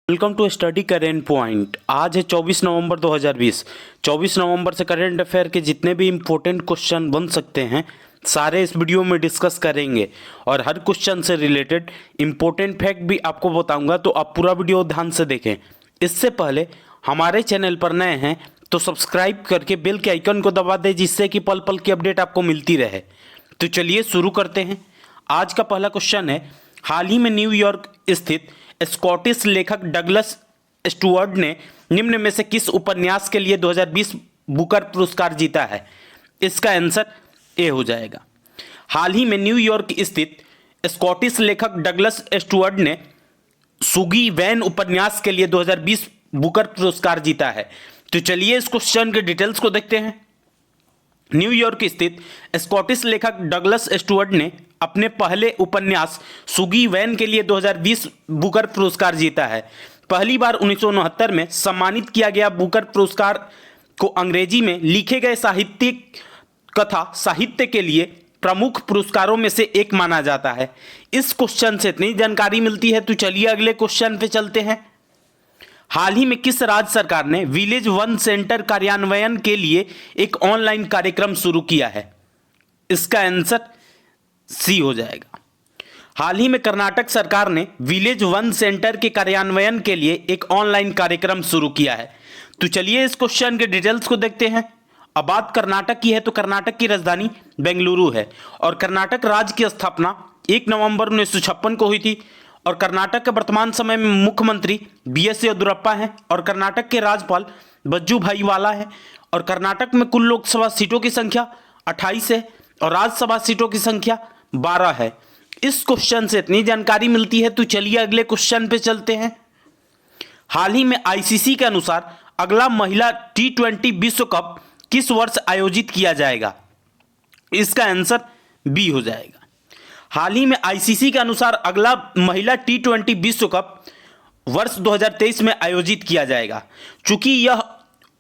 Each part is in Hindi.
Welcome to study current point. आज है 24 नवंबर 2020। 24 नवंबर से करेंट अफेयर के जितने भी इम्पोर्टेंट क्वेश्चन बन सकते हैं सारे इस वीडियो में डिस्कस करेंगे और हर क्वेश्चन से रिलेटेड इम्पोर्टेंट फैक्ट भी आपको बताऊंगा, तो आप पूरा वीडियो ध्यान से देखें। इससे पहले हमारे चैनल पर नए हैं तो सब्सक्राइब करके बेल के आइकन को दबा दें, जिससे कि पल पल की अपडेट आपको मिलती रहे। तो चलिए शुरू करते हैं। आज का पहला क्वेश्चन है, हाल ही में न्यूयॉर्क स्थित स्कॉटिश लेखक डगलस स्टुअर्ट ने निम्न में से किस उपन्यास के लिए 2020 बुकर पुरस्कार जीता है? इसका आंसर ए हो जाएगा। हाल ही में न्यूयॉर्क स्थित स्कॉटिश लेखक डगलस स्टुअर्ट ने सुगी वैन उपन्यास के लिए 2020 बुकर पुरस्कार जीता है। तो चलिए इस क्वेश्चन के डिटेल्स को देखते हैं। न्यूयॉर्क स्थित स्कॉटिश लेखक डगलस स्टुअर्ट ने अपने पहले उपन्यास सुगी वैन के लिए 2020 बुकर पुरस्कार जीता है। पहली बार 1969 में सम्मानित किया गया बुकर पुरस्कार को अंग्रेजी में लिखे गए साहित्यिक कथा साहित्य के लिए प्रमुख पुरस्कारों में से एक माना जाता है। इस क्वेश्चन से इतनी जानकारी मिलती है। तो चलिए अगले क्वेश्चन पे चलते हैं। हाल ही में किस राज्य सरकार ने विलेज वन सेंटर कार्यान्वयन के लिए एक ऑनलाइन कार्यक्रम शुरू किया है? इसका आंसर सी हो जाएगा। हाल ही में कर्नाटक सरकार ने विलेज वन सेंटर के कार्यान्वयन के लिए एक ऑनलाइन कार्यक्रम शुरू किया है। तो चलिए इस क्वेश्चन के डिटेल्स को देखते हैं। अब बात कर्नाटक की है तो कर्नाटक की राजधानी बेंगलुरु है और कर्नाटक राज्य की स्थापना 1 नवंबर 1956 को हुई थी और कर्नाटक के वर्तमान समय में मुख्यमंत्री बीएस येदियुरप्पा हैं और कर्नाटक के राज्यपाल वजुभाई वाला है और कर्नाटक में कुल लोकसभा सीटों की संख्या 28 है और राज्यसभा सीटों की संख्या 12 है। इस क्वेश्चन से इतनी जानकारी मिलती है। तो चलिए अगले क्वेश्चन पे चलते हैं। हाल ही में आईसीसी के अनुसार अगला महिला T20 विश्व कप किस वर्ष आयोजित किया जाएगा? इसका आंसर बी हो जाएगा। हाल ही में आईसीसी के अनुसार अगला महिला T20 विश्व कप वर्ष 2023 में आयोजित किया जाएगा। चूंकि यह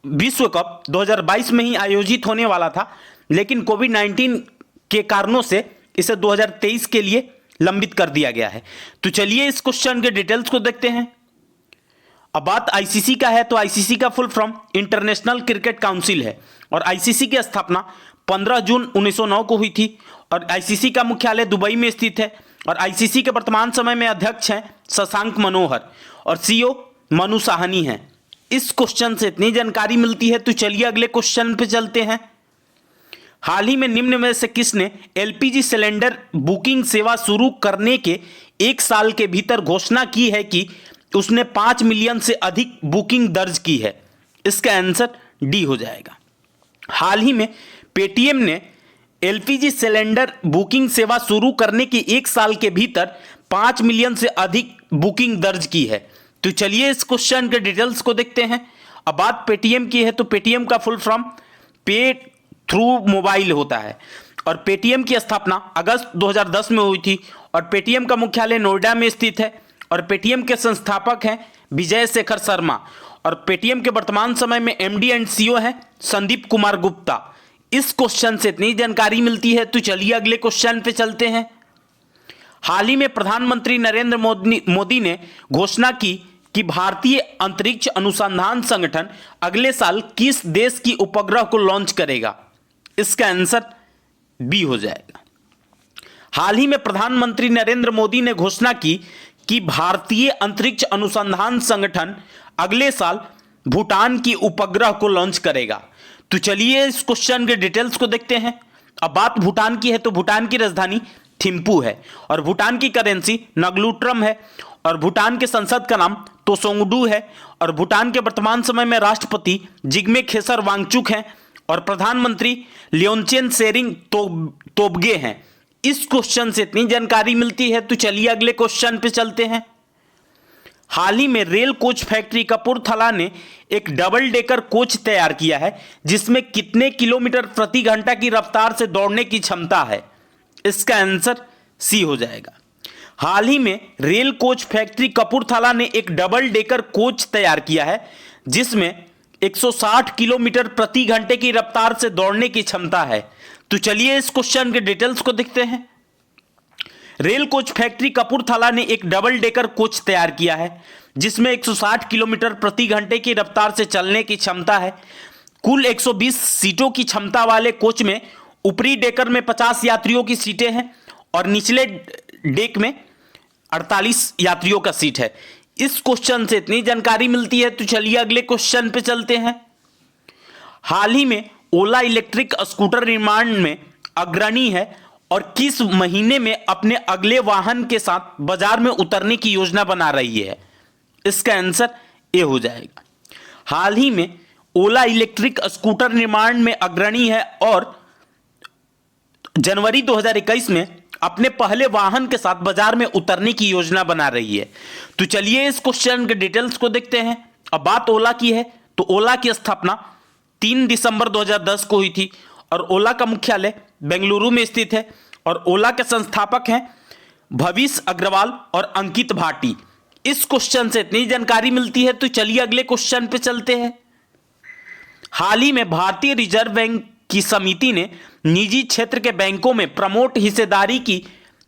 विश्व कप 2022 में ही आयोजित होने वाला था, लेकिन कोविड-19 के कारणों से इसे 2023 के लिए लंबित कर दिया गया है। तो चलिए इस क्वेश्चन के डिटेल्स को देखते हैं। अब बात आईसीसी का है तो आईसीसी का full form international cricket council है और आईसीसी की स्थापना 15 जून 1909 को हुई थी और आईसीसी का मुख्यालय दुबई में स्थित है और आईसीसी के वर्तमान समय में अध्यक्ष हैं शशांक मनोहर और सीईओ मनु साहनी हैं। इस क्वेश्चन से इतनी जानकारी मिलती है। तो चलिए अगले क्वेश्चन पे चलते हैं। हाल ही में निम्न में से किसने एलपीजी सिलेंडर बुकिंग सेवा शुरू करने के 1 साल के भीतर घोषणा की है कि उसने 5 मिलियन से अधिक बुकिंग दर्ज की है? इसका आंसर डी हो जाएगा। हाल ही में पेटीएम ने एलपीजी सिलेंडर बुकिंग सेवा शुरू करने के 1 साल के भीतर 5 मिलियन से अधिक बुकिंग दर्ज की है। तो चलिए इस क्वेश्चन के डिटेल्स को देखते हैं। अब बात पेटीएम की है तो पेटीएम का फुल फॉर्म पे थ्रू मोबाइल होता है और पेटीएम की स्थापना अगस्त 2010 में हुई थी और पेटीएम का मुख्यालय नोएडा में स्थित है और पेटीएम के संस्थापक हैं विजय शेखर शर्मा और पेटीएम के वर्तमान समय में एमडी एंड सीईओ हैं संदीप कुमार गुप्ता। इस क्वेश्चन से इतनी जानकारी मिलती है। तो चलिए अगले क्वेश्चन पे चलते हैं। हाल ही में प्रधानमंत्री नरेंद्र मोदी ने घोषणा की कि भारतीय अंतरिक्ष अनुसंधान संगठन अगले साल किस देश की उपग्रह को लॉन्च करेगा? इसका आंसर बी हो जाएगा। हाल ही में प्रधानमंत्री नरेंद्र मोदी ने घोषणा की कि भारतीय अंतरिक्ष अनुसंधान संगठन अगले साल भूटान की उपग्रह को लॉन्च करेगा। तो चलिए इस क्वेश्चन के डिटेल्स को देखते हैं। अब बात भूटान की है तो भूटान की राजधानी थिम्पू है और भूटान की करेंसी नगलुट्रम है और भूटान के संसद का नाम तोसोंगडू है और भूटान के वर्तमान समय में राष्ट्रपति जिग्मे खेसर वांगचुक हैं और प्रधानमंत्री लियोनचेन सेरिंग तोबगे हैं। इस क्वेश्चन से इतनी जानकारी मिलती है। तो चलिए अगले क्वेश्चन पे चलते हैं। हाल ही में रेल कोच फैक्ट्री कपूरथला ने एक डबल डेकर कोच तैयार किया है जिसमें कितने किलोमीटर प्रति घंटा की रफ्तार से दौड़ने की क्षमता है? इसका आंसर सी हो जाएगा। हाल ही में रेल कोच फैक्ट्री कपूरथला ने एक डबल डेकर कोच तैयार किया है जिसमें 160 किलोमीटर प्रति घंटे की रफ्तार से दौड़ने की क्षमता है। तो चलिए इस क्वेश्चन के डिटेल्स को देखते हैं। रेल कोच फैक्ट्री कपूरथला ने एक डबल डेकर कोच तैयार किया है जिसमें 160 किलोमीटर प्रति घंटे की रफ्तार से चलने की क्षमता है। कुल 120 सीटों की क्षमता वाले कोच में ऊपरी डेकर में 50 यात्रियों की सीटें हैं और निचले डेक में 48 यात्रियों का सीट है। इस क्वेश्चन से इतनी जानकारी मिलती है, तो चलिए अगले क्वेश्चन पे चलते हैं। हाल ही में ओला इलेक्ट्रिक स्कूटर निर्माण में अग्रणी है और किस महीने में अपने अगले वाहन के साथ बाजार में उतरने की योजना बना रही है? इसका आंसर ए हो जाएगा। हाल ही में ओला इलेक्ट्रिक स्कूटर निर्माण में अग्रणी है और जनवरी 2021 में अपने पहले वाहन के साथ बाजार में उतरने की योजना बना रही है। तो चलिए इस क्वेश्चन के डिटेल्स को देखते हैं। अब बात ओला की है, तो ओला की स्थापना 3 दिसंबर 2010 को हुई थी और ओला का मुख्यालय बेंगलुरु में स्थित है और ओला के संस्थापक हैं भविष अग्रवाल और अंकित भाटी। इस क्वेश्चन से इतनी जानकारी मिलती है, तो चलिए अगले क्वेश्चन पे चलते हैं। हाल ही में भारतीय रिजर्व बैंक की समिति ने निजी क्षेत्र के बैंकों में प्रमोट हिस्सेदारी की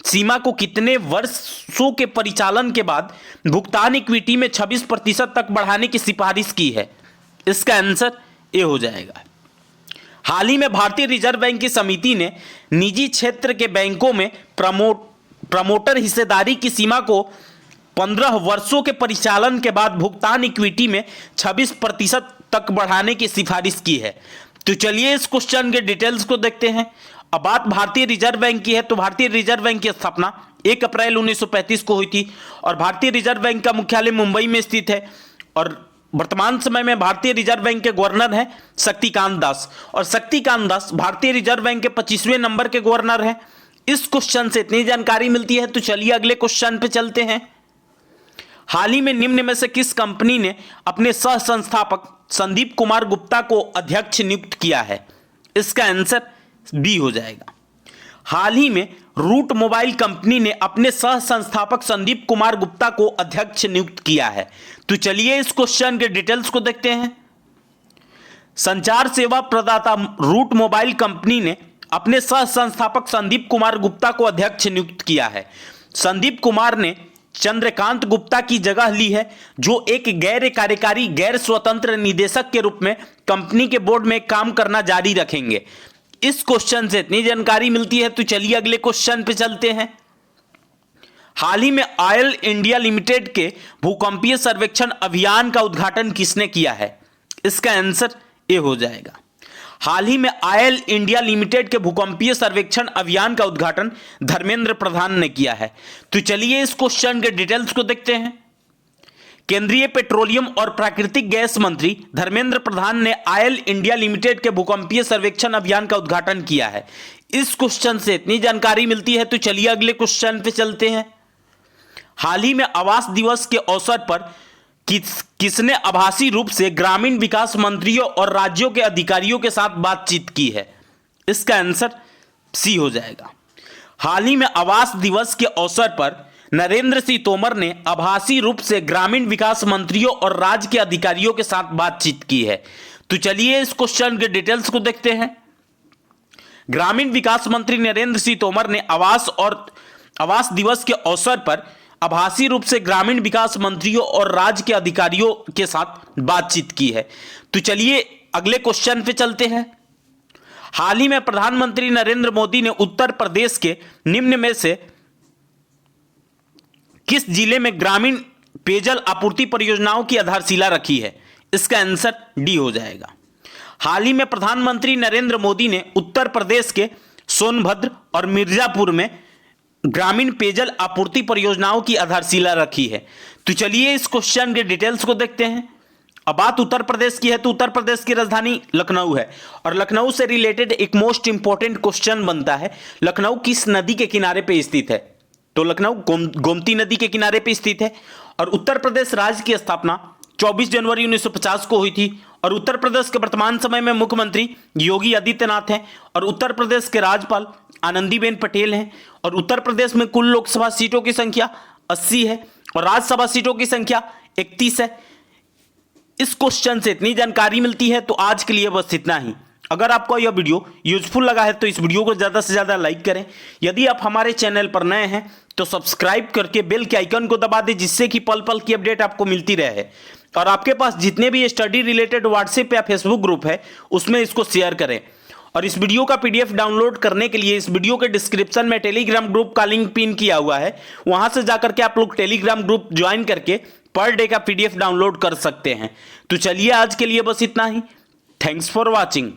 सीमा को कितने वर्षों के परिचालन के बाद भुगतान इक्विटी में 26% तक बढ़ाने की सिफारिश की है? इसका आंसर ए हो जाएगा। हाल ही में भारतीय रिजर्व बैंक की समिति ने निजी क्षेत्र के बैंकों में प्रमोटर हिस्सेदारी की सीमा को 15 वर्षों के परिचालन के बाद भुगतान इक्विटी में 26% तक बढ़ाने की सिफारिश की है। तो चलिए इस क्वेश्चन के डिटेल्स को देखते हैं। अब बात भारतीय रिजर्व बैंक की है, तो भारतीय रिजर्व बैंक की स्थापना 1 अप्रैल 1935 को हुई थी और भारतीय रिजर्व बैंक का मुख्यालय मुंबई में स्थित है और वर्तमान समय में भारतीय रिजर्व बैंक के गवर्नर हैं शक्तिकांत दास और शक्तिकांत दास भारतीय रिजर्व बैंक के 25वें नंबर के गवर्नर हैं। इस क्वेश्चन से इतनी जानकारी मिलती है, तो चलिए अगले क्वेश्चन पे चलते हैं। हाल ही में निम्न में से किस कंपनी ने अपने सह संस्थापक संदीप कुमार गुप्ता को अध्यक्ष नियुक्त किया है? इसका आंसर बी हो जाएगा। हाल ही में रूट मोबाइल कंपनी ने अपने सह संस्थापक संदीप कुमार गुप्ता को अध्यक्ष नियुक्त किया है। तो चलिए इस क्वेश्चन के डिटेल्स को देखते हैं। संचार सेवा प्रदाता रूट मोबाइल कंपनी ने अपने सह संस्थापक संदीप कुमार गुप्ता को अध्यक्ष नियुक्त किया है। संदीप कुमार ने चंद्रकांत गुप्ता की जगह ली है, जो एक गैर कार्यकारी गैर स्वतंत्र निदेशक के रूप में कंपनी के बोर्ड में काम करना जारी रखेंगे। इस क्वेश्चन से इतनी जानकारी मिलती है, तो चलिए अगले क्वेश्चन पे चलते हैं। हाल ही में ऑयल इंडिया लिमिटेड के भूकंपीय सर्वेक्षण अभियान का उद्घाटन किसने किया है? इसका आंसर ए हो जाएगा। हाल ही में ऑयल इंडिया लिमिटेड के भूकंपीय सर्वेक्षण अभियान का उद्घाटन धर्मेंद्र प्रधान ने किया है। तो चलिए इस क्वेश्चन के डिटेल्स को देखते हैं। केंद्रीय पेट्रोलियम और प्राकृतिक गैस मंत्री धर्मेंद्र प्रधान ने ऑयल इंडिया लिमिटेड के भूकंपीय सर्वेक्षण अभियान का उद्घाटन किया है। इस क्वेश्चन से इतनी जानकारी मिलती है, तो चलिए अगले क्वेश्चन पे चलते हैं। हाल ही में आवास दिवस के अवसर पर किसने आभासी रूप से ग्रामीण विकास मंत्रियों और राज्यों के अधिकारियों के साथ बातचीत की है? इसका आंसर सी हो जाएगा। हाल ही में आवास दिवस के अवसर पर नरेंद्र सिंह तोमर ने आभासी रूप से ग्रामीण विकास मंत्रियों और राज्य के अधिकारियों के साथ बातचीत की है। तो चलिए इस क्वेश्चन के डिटेल्स को देखते हैं। ग्रामीण विकास मंत्री नरेंद्र सिंह तोमर ने आवास दिवस के अवसर पर आभासी रूप से ग्रामीण विकास मंत्रियों और राज्य के अधिकारियों के साथ बातचीत की है। तो चलिए अगले क्वेश्चन पे चलते हैं। हाल ही में प्रधानमंत्री नरेंद्र मोदी ने उत्तर प्रदेश के निम्न में से किस जिले में ग्रामीण पेयजल आपूर्ति परियोजनाओं की आधारशिला रखी है? इसका आंसर डी हो जाएगा। हाल ही में प्रधानमंत्री नरेंद्र मोदी ने उत्तर प्रदेश के सोनभद्र और मिर्जापुर में ग्रामीण पेयजल आपूर्ति परियोजनाओं की आधारशिला रखी है। तो चलिए इस क्वेश्चन के डिटेल्स को देखते हैं। अब बात उत्तर प्रदेश की है, तो उत्तर प्रदेश की राजधानी लखनऊ है और लखनऊ से रिलेटेड एक मोस्ट इंपॉर्टेंट क्वेश्चन बनता है, लखनऊ किस नदी के किनारे पे स्थित है? तो लखनऊ गोमती नदी के किनारे पे स्थित है और उत्तर प्रदेश राज्य की स्थापना 24 जनवरी 1950 को हुई थी और उत्तर प्रदेश के वर्तमान समय में मुख्यमंत्री योगी आदित्यनाथ हैं और उत्तर प्रदेश के राज्यपाल आनंदीबेन पटेल हैं और उत्तर प्रदेश में कुल लोकसभा सीटों की संख्या 80 है और राज्यसभा सीटों की संख्या 31 है। इस क्वेश्चन से इतनी जानकारी मिलती है, तो आज के लिए बस इतना ही। अगर आपको यह वीडियो यूजफुल लगा है तो इस वीडियो को ज़्यादा से ज़्यादा लाइक करें। यदि आप हमारे चैनल पर नए हैं तो सब्सक्राइब करके बेल के आइकन को दबा दें, जिससे कि पल पल की अपडेट आपको मिलती रहे। और आपके पास जितने भी स्टडी रिलेटेड व्हाट्सएप या फेसबुक ग्रुप है उसमें इसको शेयर करें। और इस वीडियो का पीडीएफ डाउनलोड करने के लिए इस वीडियो के डिस्क्रिप्शन में टेलीग्राम ग्रुप का लिंक पिन किया हुआ है, वहां से जाकर के आप लोग टेलीग्राम ग्रुप ज्वाइन करके पर डे का पीडीएफ डाउनलोड कर सकते हैं। तो चलिए आज के लिए बस इतना ही। Thanks for watching.